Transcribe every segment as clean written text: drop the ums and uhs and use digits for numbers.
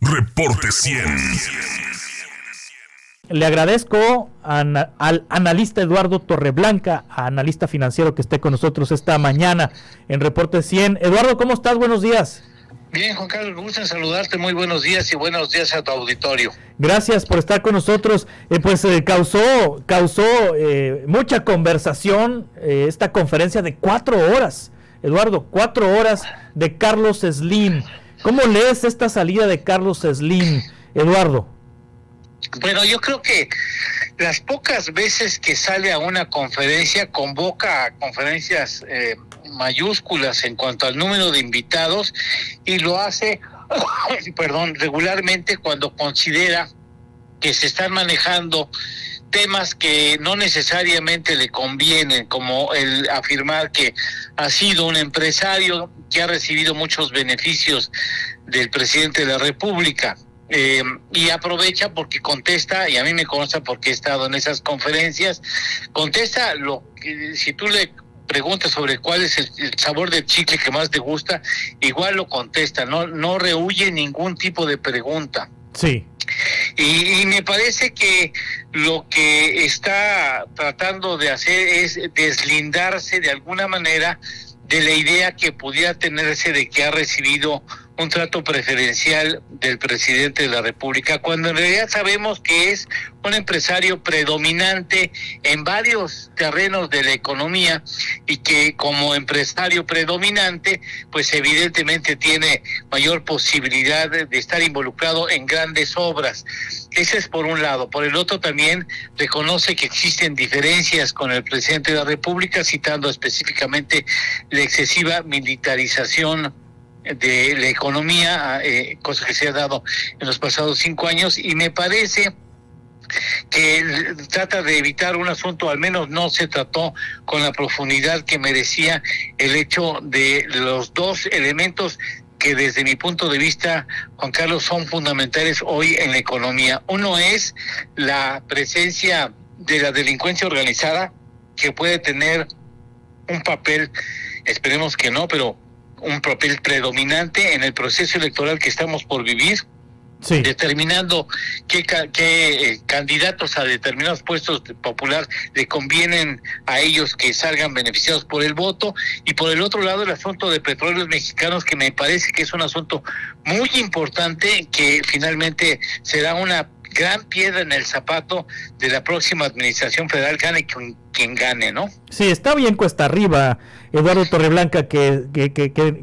Reporte 100. Le agradezco al analista Eduardo Torreblanca, analista financiero, que esté con nosotros esta mañana en Reporte 100. Eduardo, ¿cómo estás? Buenos días. Bien, Juan Carlos, me gusta saludarte. Muy buenos días y buenos días a tu auditorio. Gracias por estar con nosotros. Causó mucha conversación esta conferencia de 4 horas. Eduardo, 4 horas de Carlos Slim. ¿Cómo lees esta salida de Carlos Slim, Eduardo? Bueno, yo creo que las pocas veces que sale a una conferencia, convoca a conferencias mayúsculas en cuanto al número de invitados, y lo hace, regularmente cuando considera que se están manejando temas que no necesariamente le convienen, como el afirmar que ha sido un empresario que ha recibido muchos beneficios del presidente de la República. Y aprovecha porque contesta, y a mí me consta porque he estado en esas conferencias, contesta lo que, si tú le preguntas sobre cuál es el sabor del chicle que más te gusta, igual lo contesta, no rehúye ningún tipo de pregunta. Sí. Y me parece que lo que está tratando de hacer es deslindarse de alguna manera de la idea que pudiera tenerse de que ha recibido un trato preferencial del presidente de la República, cuando en realidad sabemos que es un empresario predominante en varios terrenos de la economía, y que como empresario predominante, pues evidentemente tiene mayor posibilidad de estar involucrado en grandes obras. Ese es por un lado. Por el otro, también reconoce que existen diferencias con el presidente de la República, citando específicamente la excesiva militarización de la economía, cosa que se ha dado en los pasados 5 años, y me parece que trata de evitar un asunto, al menos no se trató con la profundidad que merecía el hecho de los dos elementos que desde mi punto de vista, Juan Carlos, son fundamentales hoy en la economía. Uno es la presencia de la delincuencia organizada, que puede tener un papel, esperemos que no, pero un papel predominante en el proceso electoral que estamos por vivir, sí, determinando qué candidatos a determinados puestos popular le convienen a ellos que salgan beneficiados por el voto. Y por el otro lado, el asunto de Petróleos Mexicanos, que me parece que es un asunto muy importante, que finalmente será una gran piedra en el zapato de la próxima administración federal, gane quien gane, ¿no? Sí, está bien cuesta arriba, Eduardo Torreblanca, que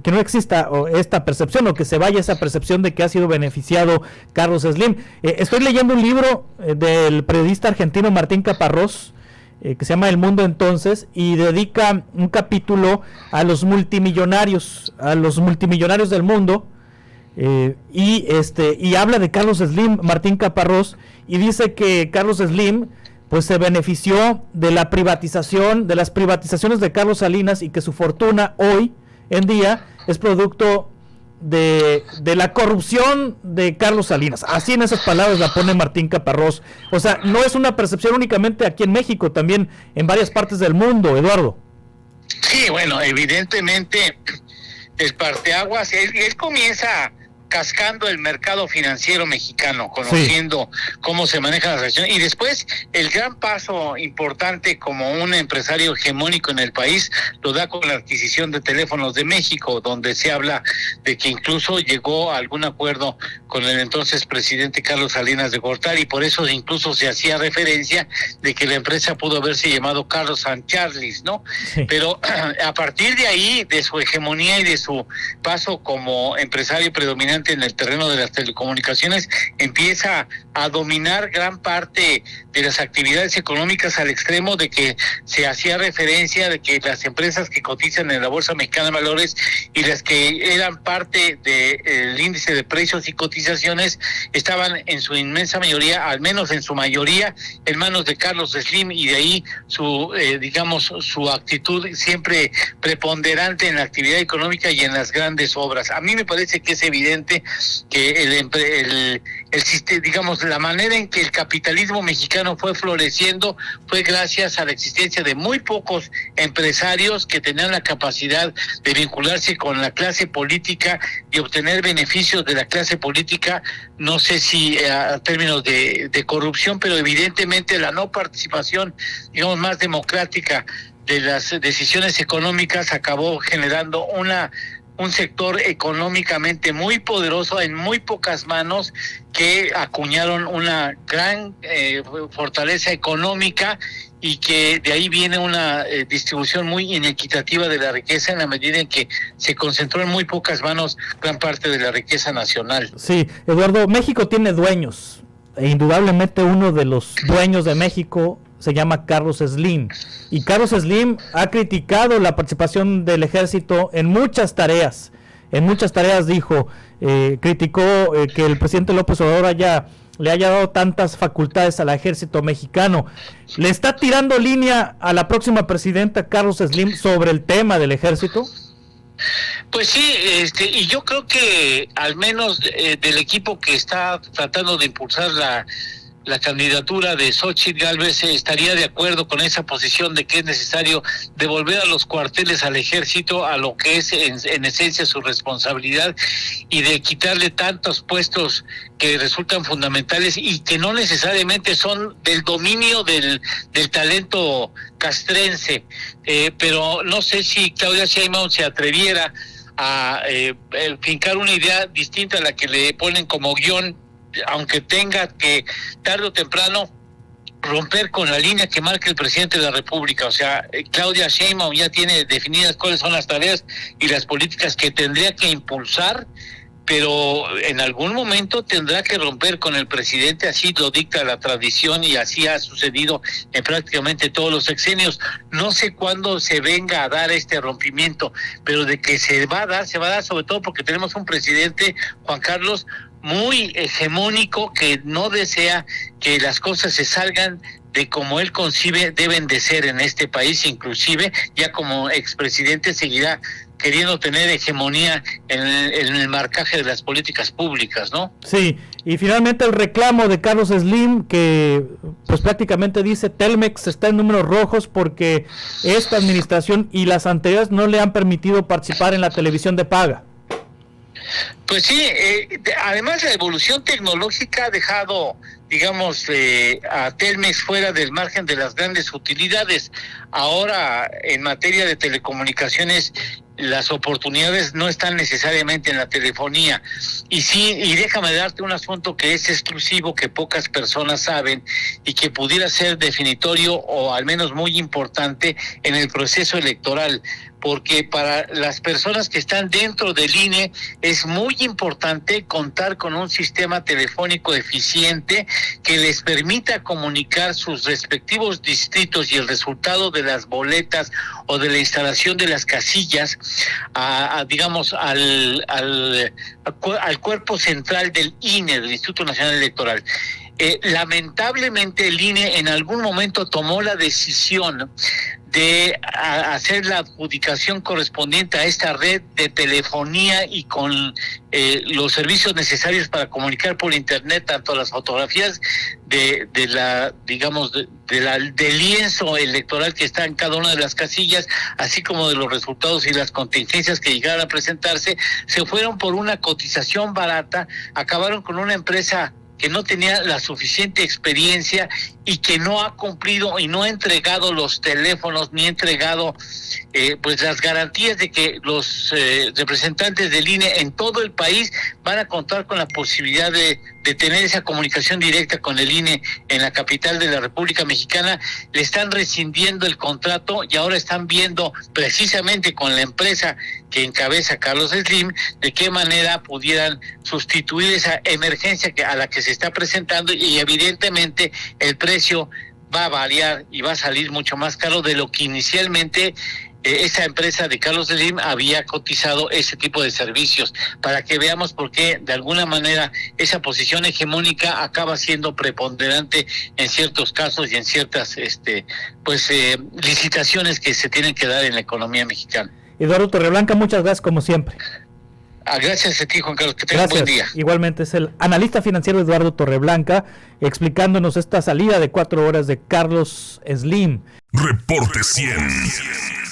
no exista esta percepción, o que se vaya esa percepción de que ha sido beneficiado Carlos Slim. Estoy leyendo un libro del periodista argentino Martín Caparrós, que se llama El Mundo Entonces, y dedica un capítulo a los multimillonarios del mundo. Y habla de Carlos Slim, Martín Caparrós, y dice que Carlos Slim pues se benefició de la privatización, de las privatizaciones de Carlos Salinas, y que su fortuna hoy en día es producto de la corrupción de Carlos Salinas. Así, en esas palabras, la pone Martín Caparrós. O sea, no es una percepción únicamente aquí en México, también en varias partes del mundo, Eduardo. Sí, bueno, evidentemente el parteaguas, él comienza cascando el mercado financiero mexicano, conociendo cómo se manejan las acciones, y después el gran paso importante como un empresario hegemónico en el país lo da con la adquisición de Teléfonos de México, donde se habla de que incluso llegó a algún acuerdo con el entonces presidente Carlos Salinas de Gortari, y por eso incluso se hacía referencia de que la empresa pudo haberse llamado Carlos San Charles, ¿no? Sí. Pero a partir de ahí, de su hegemonía y de su paso como empresario predominante en el terreno de las telecomunicaciones, empieza a dominar gran parte de las actividades económicas, al extremo de que se hacía referencia de que las empresas que cotizan en la Bolsa Mexicana de Valores y las que eran parte del índice de precios y cotizaciones estaban en su inmensa mayoría, al menos en su mayoría, en manos de Carlos Slim, y de ahí su actitud siempre preponderante en la actividad económica y en las grandes obras. A mí me parece que es evidente que digamos, la manera en que el capitalismo mexicano fue floreciendo fue gracias a la existencia de muy pocos empresarios que tenían la capacidad de vincularse con la clase política y obtener beneficios de la clase política, no sé si a términos de corrupción, pero evidentemente la no participación, digamos, más democrática de las decisiones económicas acabó generando un sector económicamente muy poderoso en muy pocas manos que acuñaron una gran fortaleza económica, y que de ahí viene una distribución muy inequitativa de la riqueza en la medida en que se concentró en muy pocas manos gran parte de la riqueza nacional. Sí, Eduardo, México tiene dueños, e indudablemente uno de los dueños de México se llama Carlos Slim, y Carlos Slim ha criticado la participación del ejército en muchas tareas, dijo, criticó que el presidente López Obrador le haya dado tantas facultades al ejército mexicano. ¿Le está tirando línea a la próxima presidenta Carlos Slim sobre el tema del ejército? Pues sí, y yo creo que al menos del equipo que está tratando de impulsar la candidatura de Xóchitl Gálvez estaría de acuerdo con esa posición de que es necesario devolver a los cuarteles al ejército a lo que es en esencia su responsabilidad, y de quitarle tantos puestos que resultan fundamentales y que no necesariamente son del dominio del talento castrense, pero no sé si Claudia Sheinbaum se atreviera a fincar una idea distinta a la que le ponen como guión, aunque tenga que tarde o temprano romper con la línea que marca el presidente de la República. O sea, Claudia Sheinbaum ya tiene definidas cuáles son las tareas y las políticas que tendría que impulsar, pero en algún momento tendrá que romper con el presidente, así lo dicta la tradición y así ha sucedido en prácticamente todos los sexenios. No sé cuándo se venga a dar este rompimiento, pero de que se va a dar sobre todo porque tenemos un presidente, Juan Carlos, muy hegemónico, que no desea que las cosas se salgan de como él concibe deben de ser en este país. Inclusive ya como expresidente seguirá queriendo tener hegemonía en el marcaje de las políticas públicas, ¿no? Sí, y finalmente el reclamo de Carlos Slim, que pues prácticamente dice Telmex está en números rojos porque esta administración y las anteriores no le han permitido participar en la televisión de paga. Pues sí, además la evolución tecnológica ha dejado, digamos, a Telmex fuera del margen de las grandes utilidades. Ahora, en materia de telecomunicaciones, las oportunidades no están necesariamente en la telefonía. Y sí, y déjame darte un asunto que es exclusivo, que pocas personas saben y que pudiera ser definitorio o al menos muy importante en el proceso electoral, porque para las personas que están dentro del INE es muy importante contar con un sistema telefónico eficiente que les permita comunicar sus respectivos distritos y el resultado de las boletas o de la instalación de las casillas digamos al cuerpo central del INE, del Instituto Nacional Electoral. Lamentablemente el INE en algún momento tomó la decisión de hacer la adjudicación correspondiente a esta red de telefonía y con los servicios necesarios para comunicar por internet tanto las fotografías del lienzo electoral que está en cada una de las casillas, así como de los resultados y las contingencias que llegaran a presentarse. Se fueron por una cotización barata, acabaron con una empresa que no tenía la suficiente experiencia y que no ha cumplido y no ha entregado los teléfonos ni ha entregado pues las garantías de que los representantes del INE en todo el país van a contar con la posibilidad de tener esa comunicación directa con el INE en la capital de la República Mexicana. Le están rescindiendo el contrato y ahora están viendo precisamente con la empresa que encabeza Carlos Slim de qué manera pudieran sustituir esa emergencia a la que se está presentando, y evidentemente el precio va a variar y va a salir mucho más caro de lo que inicialmente esa empresa de Carlos Slim había cotizado ese tipo de servicios, para que veamos por qué de alguna manera esa posición hegemónica acaba siendo preponderante en ciertos casos y en ciertas licitaciones que se tienen que dar en la economía mexicana. Eduardo Torreblanca, muchas gracias como siempre. Gracias a ti, Juan Carlos, que tengas un buen día. Igualmente es el analista financiero Eduardo Torreblanca explicándonos esta salida de 4 horas de Carlos Slim. Reporte 100.